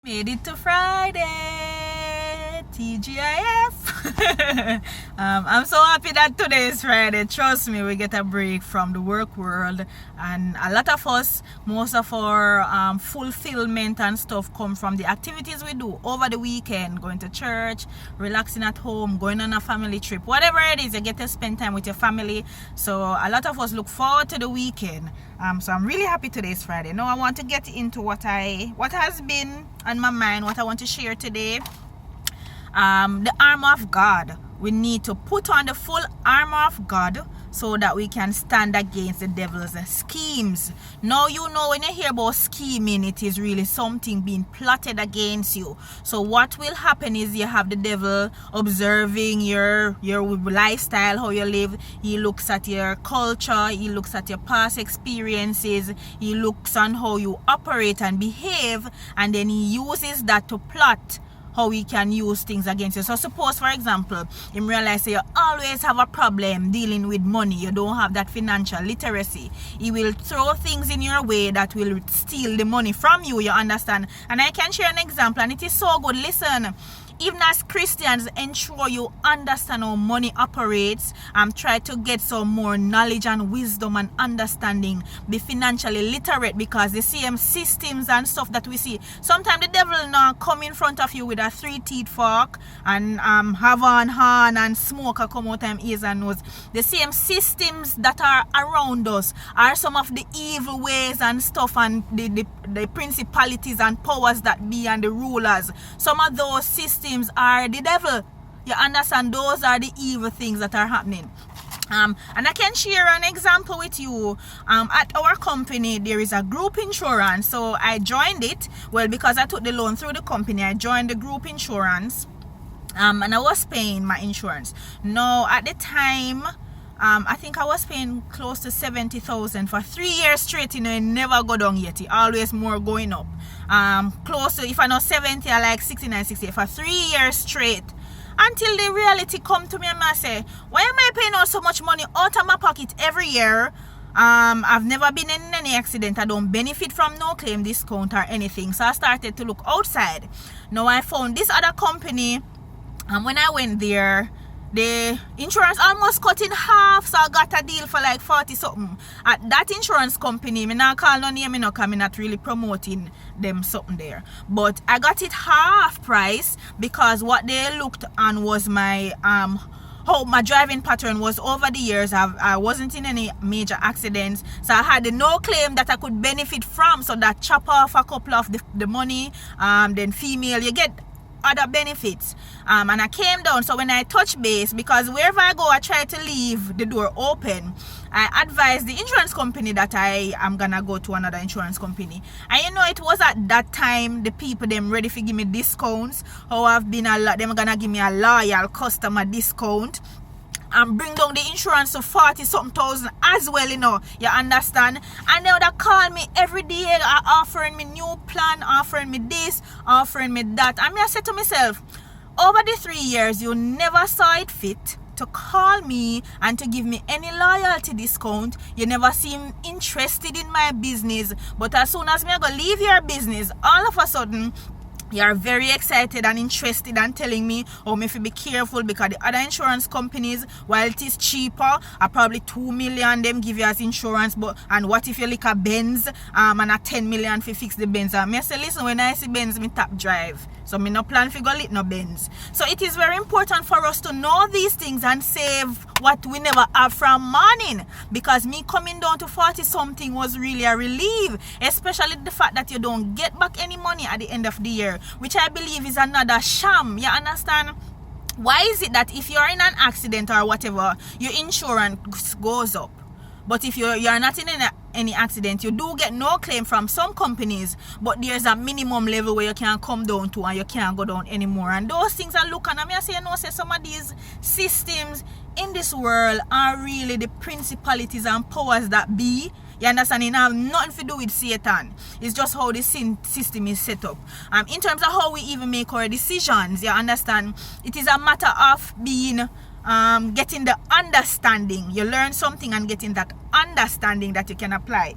Made it to Friday, TGIF. I'm so happy that today is Friday. Trust me, we get a break from the work world, and a lot of us, most of our fulfillment and stuff come from the activities we do over the weekend, going to church, relaxing at home, going on a family trip, whatever it is, you get to spend time with your family. So a lot of us look forward to the weekend. So I'm really happy today is Friday. Now I want to get into what has been on my mind, what I want to share today. The armor of God. We need to put on the full armor of God so that we can stand against the devil's schemes. Now you know, when you hear about scheming, it is really something being plotted against you. So what will happen is you have the devil observing your lifestyle, how you live. He looks at your culture, he looks at your past experiences, he looks on how you operate and behave, and then he uses that to plot how we can use things against you. So suppose, for example, you realize you always have a problem dealing with money, you don't have that financial literacy. He will throw things in your way that will steal the money from you, you understand? And I can share an example, and it is so good. Listen, even as Christians, ensure you understand how money operates, and try to get some more knowledge and wisdom and understanding. Be financially literate, because the same systems and stuff that we see, sometimes the devil now come in front of you with a 3-teeth fork and have on horn and smoke a come out of ears and nose. The same systems that are around us are some of the evil ways and stuff, and the principalities and powers that be and the rulers. Some of those systems are the devil. You understand? Those are the evil things that are happening. And I can share an example with you. At our company, there is a group insurance. So I joined it. Well, because I took the loan through the company, I joined the group insurance. And I was paying my insurance. Now, at the time, I think I was paying close to 70,000 for 3 years straight. You know, it never go down yet. It always more going up. Close to, if I know 70, I like 69, 68 for 3 years straight. Until the reality come to me and I say, why am I paying out so much money out of my pocket every year? I've never been in any accident. I don't benefit from no claim discount or anything. So I started to look outside. Now I found this other company, and when I went there, the insurance almost cut in half, so I got a deal for like 40 something. At that insurance company, me not call no name, because I'm not really promoting them something there. But I got it half price, because what they looked on was my how my driving pattern was over the years. I wasn't in any major accidents, so I had no claim that I could benefit from. So that chop off a couple of the money. Then female, you get other benefits, and I came down. So when I touch base, because wherever I go I try to leave the door open, I advised the insurance company that I am gonna go to another insurance company. And you know, it was at that time the people them ready to give me discounts. How I've been them gonna give me a loyal customer discount and bring down the insurance to 40 something thousand as well, you know, you understand? And they would call me every day, offering me new plan, offering me this, offering me that. And I said to myself, over the 3 years, you never saw it fit to call me and to give me any loyalty discount. You never seem interested in my business. But as soon as me I go leave your business, all of a sudden, you are very excited and interested and telling me, oh, me have be careful, because the other insurance companies, while it is cheaper, are probably 2 million them give you as insurance. But and what if you like a Benz and a 10 million for fix the Benz? And I say, listen, when I see Benz, me tap drive. So me no plan for go lit no Benz. So it is very important for us to know these things and save what we never have from morning. Because me coming down to 40 something was really a relief, especially the fact that you don't get back any money at the end of the year, which I believe is another sham. You understand? Why is it that if you're in an accident or whatever, your insurance goes up, but if you're not in any accident, you do get no claim from some companies, but there's a minimum level where you can come down to and you can't go down anymore? And those things are looking at me. I say, you know, say some of these systems in this world are really the principalities and powers that be. You understand? It have nothing to do with Satan. It's just how the system is set up. In terms of how we even make our decisions, you understand? It is a matter of being getting the understanding. You learn something and getting that understanding that you can apply.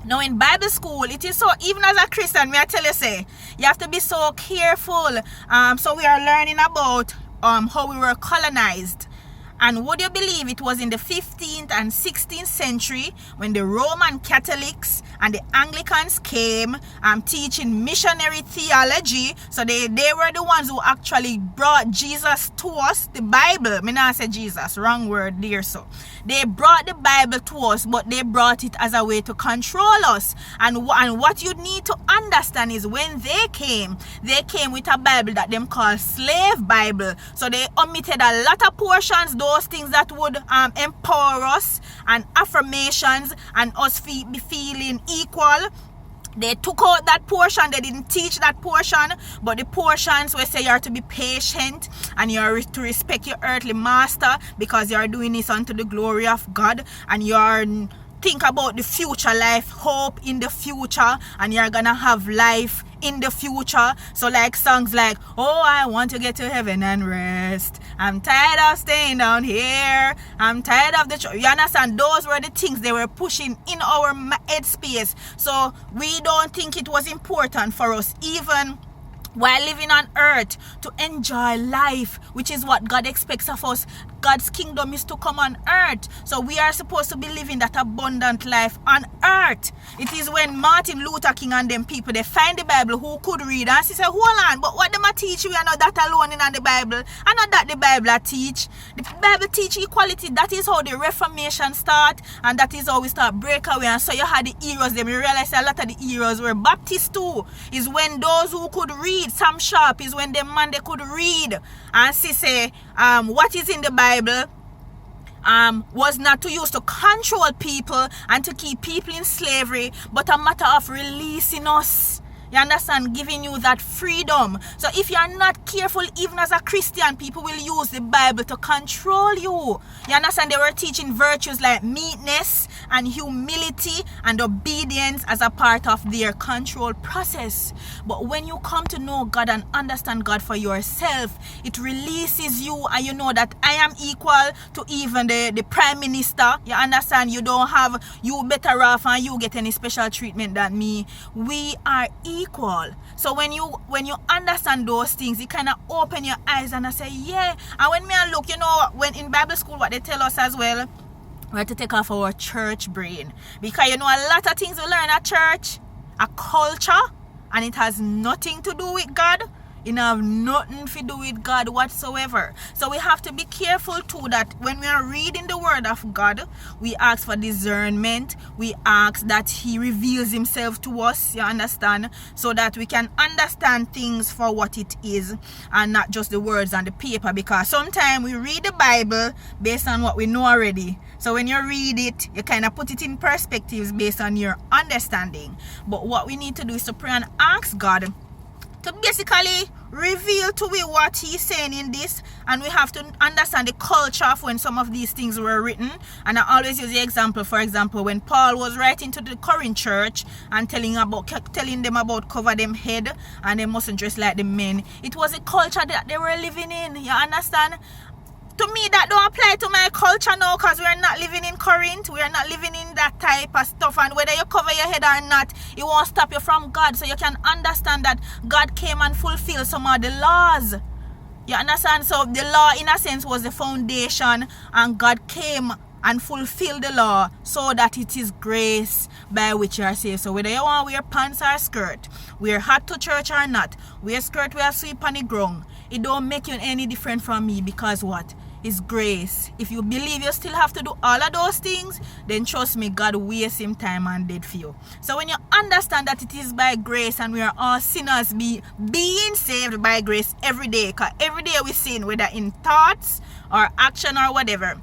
Now in Bible school, it is so, even as a Christian, may I tell you, say, you have to be so careful. So we are learning about how we were colonized. And would you believe it was in the 15th and 16th century when the Roman Catholics and the Anglicans came teaching missionary theology. So they were the ones who actually brought Jesus to us, the Bible. Me not say Jesus, wrong word there. So they brought the Bible to us, but they brought it as a way to control us. And what you need to understand is when they came with a Bible that them call slave Bible. So they omitted a lot of portions, those things that would empower us, and affirmations, and us be feeling equal. They took out that portion. They didn't teach that portion, but the portions where say you are to be patient and you are to respect your earthly master because you are doing this unto the glory of God, and you are think about the future life, hope in the future, and you're gonna have life in the future. So like songs like, oh, I want to get to heaven and rest, I'm tired of staying down here, I'm tired of the you understand? Those were the things they were pushing in our head space. So we don't think it was important for us, even while living on earth, to enjoy life, which is what God expects of us. God's kingdom is to come on earth. So we are supposed to be living that abundant life on earth. It is when Martin Luther King and them people, they find the Bible who could read, and she said, hold on, but what them a teach you are not that alone in the Bible. And not that the Bible teach. The Bible teach equality. That is how the Reformation start, and that is how we start break away. And so you had the heroes, them you realize a lot of the heroes were Baptists too. Is when those who could read, Sam Sharp is when them man they could read. And she say, what is in the Bible was not to use to control people and to keep people in slavery, but a matter of releasing us. You understand? Giving you that freedom. So if you are not careful, even as a Christian, people will use the Bible to control you. You understand? They were teaching virtues like meekness and humility and obedience as a part of their control process. But when you come to know God and understand God for yourself, it releases you, and you know that I am equal to even the prime minister. You understand? You don't have, you better off and you get any special treatment than me. We are equal. So when you understand those things, it kind of open your eyes and I say, yeah. And when me I look, you know, when in Bible school, what they tell us as well, we have to take off our church brain, because you know a lot of things we learn at church, a culture, and it has nothing to do with God. It have nothing to do with God whatsoever. So we have to be careful too that when we are reading the word of God, we ask for discernment. We ask that he reveals himself to us, you understand, so that we can understand things for what it is and not just the words on the paper, because sometimes we read the Bible based on what we know already. So when you read it, you kind of put it in perspectives based on your understanding. But what we need to do is to pray and ask God to basically reveal to me what he's saying in this. And we have to understand the culture of when some of these things were written. And I always use the example, for example, when Paul was writing to the Corinth church and telling them about cover them head and they mustn't dress like the men. It was a culture that they were living in, you understand? To me, that don't apply to my culture now, because we are not living in Corinth. We are not living in that type of stuff. And whether you cover your head or not, it won't stop you from God. So you can understand that God came and fulfilled some of the laws. You understand? So the law, in a sense, was the foundation. And God came and fulfilled the law so that it is grace by which you are saved. So whether you want to wear pants or skirt, wear hat to church or not, wear skirt, wear sweep on the ground, it don't make you any different from me, because what? Is grace. If you believe you still have to do all of those things, then trust me, God wastes him time and dead for you. So when you understand that it is by grace and we are all sinners being saved by grace every day, because every day we sin, whether in thoughts or action or whatever.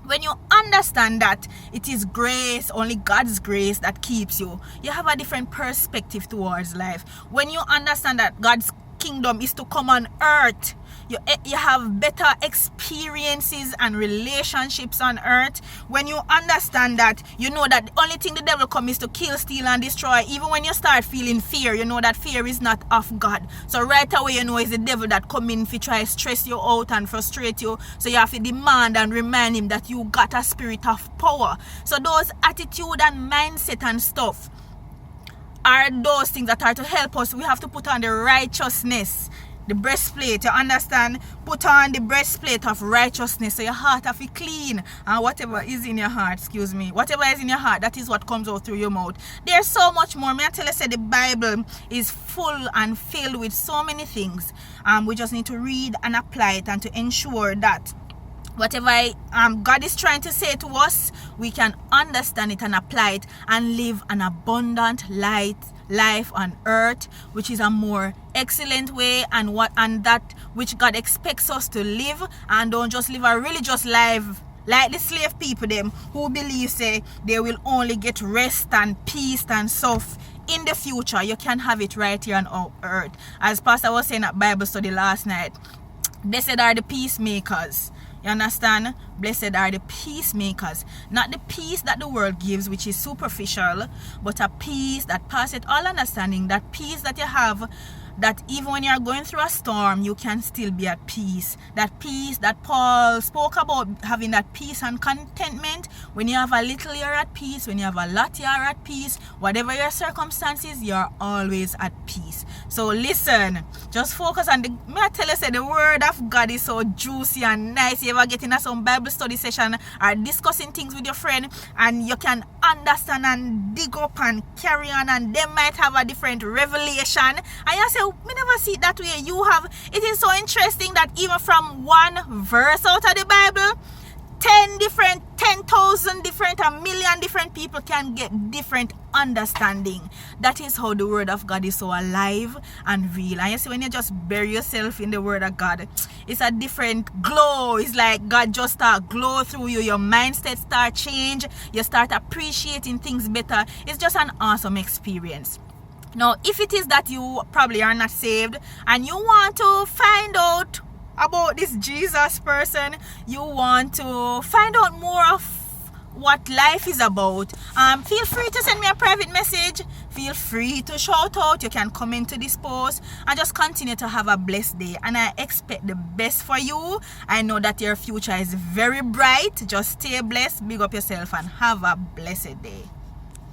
When you understand that it is grace, only God's grace that keeps you, you have a different perspective towards life. When you understand that God's kingdom is to come on earth, you have better experiences and relationships on earth. When you understand that, you know that the only thing the devil comes is to kill, steal and destroy. Even when you start feeling fear, you know that fear is not of God. So right away you know it's the devil that come in to try to stress you out and frustrate you. So you have to demand and remind him that you got a spirit of power. So those attitude and mindset and stuff, are those things that are to help us. We have to put on the righteousness, the breastplate, you understand? Put on the breastplate of righteousness, so your heart have to be clean, and whatever is in your heart, whatever is in your heart, that is what comes out through your mouth. There's so much more. May I tell you, say the Bible is full and filled with so many things. We just need to read and apply it, and to ensure that whatever God is trying to say to us, we can understand it and apply it and live an abundant life on earth, which is a more excellent way, and that which God expects us to live, and don't just live a religious life like the slave people them who believe say they will only get rest and peace and stuff in the future. You can have it right here on earth. As Pastor was saying at Bible study last night, blessed are the peacemakers. You understand? Blessed are the peacemakers. Not the peace that the world gives, which is superficial, but a peace that passeth all understanding. That peace that you have, that even when you're going through a storm, you can still be at peace. That peace that Paul spoke about, having that peace and contentment. When you have a little, you're at peace. When you have a lot, you're at peace. Whatever your circumstances, you're always at peace. So listen, just focus on may I tell you, say the word of God is so juicy and nice. You ever get in some Bible study session or discussing things with your friend, and you can understand and dig up and carry on, and they might have a different revelation, and you say, we never see it that way. You have. It is so interesting that even from one verse out of the Bible, 10,000 different, a million different people can get different understanding. That is how the word of God is so alive and real. And you see, when you just bury yourself in the word of God, it's a different glow. It's like God just start glow through you. Your mindset start change. You start appreciating things better. It's just an awesome experience. Now, if it is that you probably are not saved and you want to find out about this Jesus person, you want to find out more of what life is about, feel free to send me a private message. Feel free to shout out. You can comment to this post, and just continue to have a blessed day. And I expect the best for you. I know that your future is very bright. Just stay blessed, big up yourself, and have a blessed day.